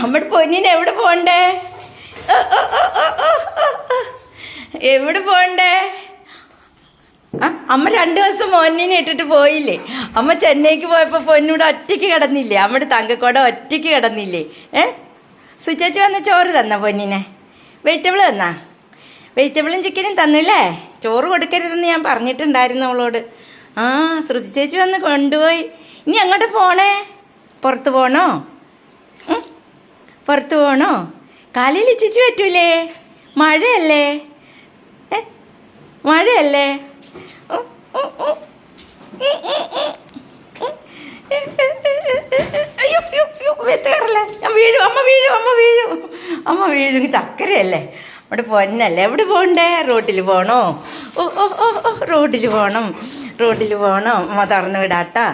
നമ്മുടെ പൊന്നിന് എവിടെ പോണ്ടേ? എവിടെ പോണ്ടേ? അമ്മ 2 ദിവസം പൊന്നിനെ ഇട്ടിട്ട് പോയില്ലേ? അമ്മ ചെന്നൈക്ക് പോയപ്പോൾ പൊന്നൂടെ ഒറ്റയ്ക്ക് കിടന്നില്ലേ? അമ്മയുടെ തങ്കക്കോട ഒറ്റയ്ക്ക് കിടന്നില്ലേ? സുചേച്ചി വന്ന ചോറ് തന്ന പൊന്നിനെ? വെജിറ്റബിൾ തന്നാ? വെജിറ്റബിളും ചിക്കനും തന്നില്ലേ? ചോറ് കൊടുക്കരുതെന്ന് ഞാൻ പറഞ്ഞിട്ടുണ്ടായിരുന്നു അവളോട്. ശ്രുതി ചേച്ചി വന്ന് കൊണ്ടുപോയി. ഇനി അങ്ങോട്ട് പോണേ? പുറത്ത് പോണോ? പുറത്ത് പോണോ? കാലിൽ ഇച്ചിച്ച് പറ്റൂലേ? മഴയല്ലേ? മഴയല്ലേ? അയ്യോ വെത്തേറല്ലേ, ഞാൻ വീഴും, അമ്മ വീഴും, അമ്മ വീഴും, അമ്മ വീഴും. ചക്കരയല്ലേ അവിടെ പൊന്നല്ലേ? എവിടെ പോകണ്ടേ? റോട്ടിൽ പോകണോ? റോഡിൽ പോകണം, റോഡിൽ പോകണം. അമ്മ തുറന്നു വിടാട്ടാ.